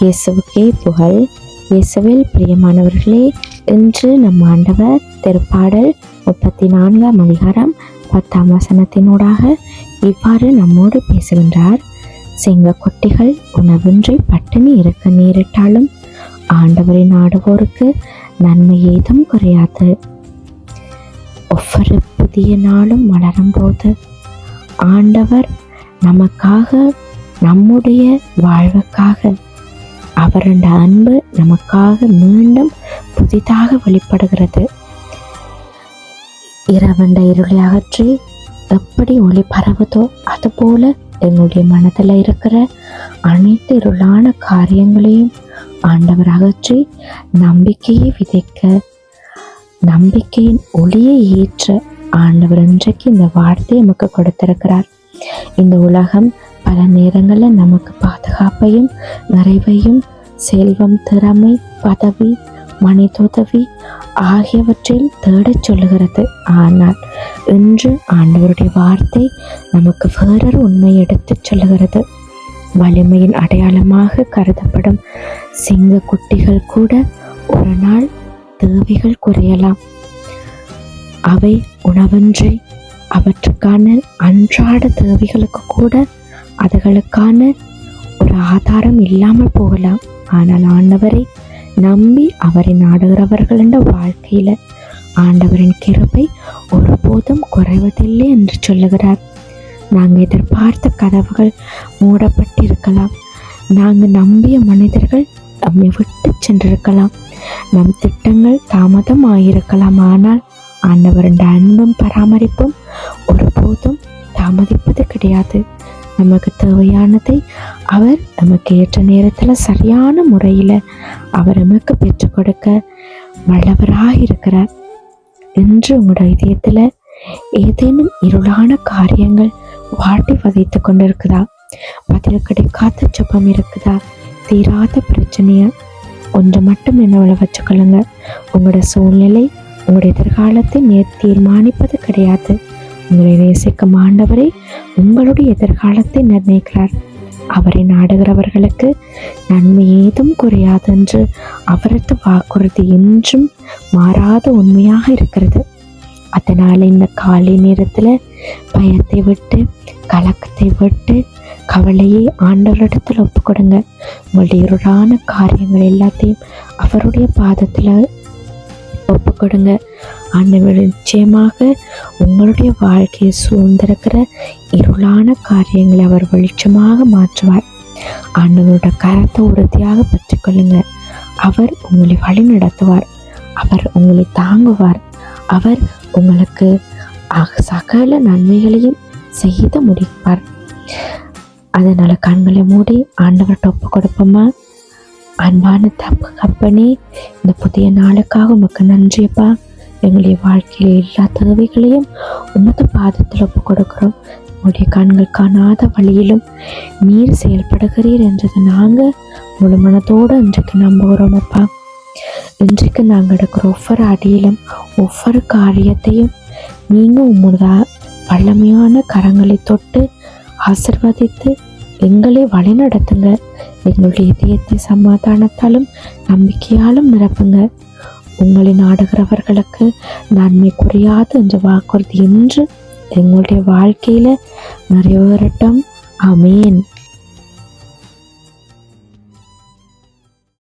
இயேசுவுக்கே புகழ். இயேசுவில் பிரியமானவர்களே, இன்று நம் ஆண்டவர் திருப்பாடல் 34ஆம் அதிகாரம் 10ஆம் வசனத்தினூடாக இவ்வாறு நம்மோடு பேசுகின்றார். சிங்க குட்டிகள் உணவின்றி பட்டினி இருக்க நேரிட்டாலும் ஆண்டவரை நாடுவோருக்கு நன்மை ஏதும் குறையாது. ஒவ்வொரு புதிய நாளும் வளரும் போது ஆண்டவர் நமக்காக, நம்முடைய வாழ்வுக்காக அவருடைய அன்பு நமக்காக மீண்டும் புதிதாக வெளிப்படுகிறது. இரவண்ட இருளை அகற்றி எப்படி ஒளி பரவுதோ அதுபோல எங்களுடைய மனதில் இருக்கிற அனைத்து இருளான காரியங்களையும் ஆண்டவர் அகற்றி நம்பிக்கையை விதைக்க, நம்பிக்கையின் ஒளியை ஏற்ற ஆண்டவர் இன்றைக்கு இந்த வார்த்தையை நமக்கு கொடுத்திருக்கிறார். இந்த உலகம் பல நேரங்களில் நமக்கு பாதுகாப்பையும் நிறைவையும் செல்வம், திறமை, பதவி, மனிதோதவி ஆகியவற்றில் தேடச் சொல்லுகிறது. ஆனால் இன்று ஆண்டவருடைய வார்த்தை நமக்கு வேறொரு உண்மை எடுத்துச் சொல்லுகிறது. வலிமையின் அடையாளமாக கருதப்படும் சிங்க குட்டிகள் கூட ஒரு நாள் தேவைகள் குறையலாம். அவை உணவின்றி அவற்றுக்கான அன்றாட தேவைகளுக்கு கூட அதுகளுக்கான ஒரு ஆதாரம் இல்லாமல் போகலாம். ஆனால் ஆண்டவரை நம்பி அவரை நாடுகிறவர்கள் என்ற வாழ்க்கையில ஆண்டவரின் கிருபை ஒருபோதும் குறைவதில்லை என்று சொல்லுகிறார். நாங்கள் எதிர்பார்த்த கதவுகள் மூடப்பட்டிருக்கலாம், நாங்கள் நம்பிய மனிதர்கள் நம்மை விட்டு சென்றிருக்கலாம், நம் திட்டங்கள் தாமதம் ஆகியிருக்கலாம். ஆனால் ஆண்டவரின் அன்பும் பராமரிப்பும் ஒருபோதும் தாமதிப்பது கிடையாது. நமக்கு தேவையானதை அவர் நமக்கு ஏற்ற நேரத்தில் சரியான முறையில் அவர் நமக்கு பெற்றுக் கொடுக்க வல்லவராக இருக்கிறார். இன்று உங்களோட இதயத்தில் ஏதேனும் இருளான காரியங்கள் வாட்டி வதைத்து கொண்டிருக்குதா? பதில் கிடைக்காத ஜெபம் இருக்குதா? தீராத பிரச்சனையை ஒன்று மட்டும் என்னவளை வச்சுக்கொள்ளுங்க. உங்களோட சூழ்நிலை உங்களுடைய எதிர்காலத்தை தீர்மானிப்பது கிடையாது. உங்களை நேசிக்கும் ஆண்டவரை உங்களுடைய எதிர்காலத்தை நிர்ணயிக்கிறார். அவரை நாடுகிறவர்களுக்கு நன்மை ஏதும் குறையாது என்று அவரது வாக்குறுதி என்றும் மாறாத உண்மையாக இருக்கிறது. அதனால் இந்த காலை நேரத்தில் பயத்தை விட்டு, கலக்கத்தை விட்டு, கவலையை ஆண்டவரிடத்தில் ஒப்பு கொடுங்க. உங்களுடைய இருளான காரியங்கள் எல்லாத்தையும் அவருடைய பாதத்தில் ஒப்பு கொடுங்க. ஆண்டவர் நிச்சயமாக உங்களுடைய வாழ்க்கையை சூழ்ந்திருக்கிற இருளான காரியங்களை அவர் வெளிச்சமாக மாற்றுவார். ஆண்டவரோட கரத்தை உறுதியாக பற்றிக்கொள்ளுங்க. அவர் உங்களை வழி நடத்துவார், அவர் உங்களை தாங்குவார், அவர் உங்களுக்கு சகல நன்மைகளையும் செய்து முடிப்பார். அதனால கண்களை மூடி ஆண்டவர்கிட்ட ஒப்பு கொடுப்போமா? அன்பான தகப்பனே, இந்த புதிய நாளுக்காக உமக்கு நன்றியப்பா. எங்களுடைய வாழ்க்கையில் எல்லா தேவைகளையும் உமது பாதத்தில் ஒப்பு கொடுக்கிறோம். உங்களுடைய கண்கள் காணாத வழியிலும் நீர் செயல்படுகிறீர் என்றதை நாங்கள் முழு மனதோடு இன்றைக்கு நம்புகிறோம் அப்பா. இன்றைக்கு நாங்கள் எடுக்கிற ஒவ்வொரு அடியிலும் ஒவ்வொரு காரியத்தையும் நீங்கள் உங்களோட வல்லமையான கரங்களை தொட்டு ஆசிர்வதித்து எங்களை வழிநடத்துங்க. எங்களுடைய இதயத்தை சமாதானத்தாலும் நம்பிக்கையாலும் நிரப்புங்க. உங்களை நாடுகிறவர்களுக்கு நன்மை குறையாது என்ற வாக்குறுதி என்று எங்களுடைய வாழ்க்கையில நிறைவேறட்டும். ஆமேன்.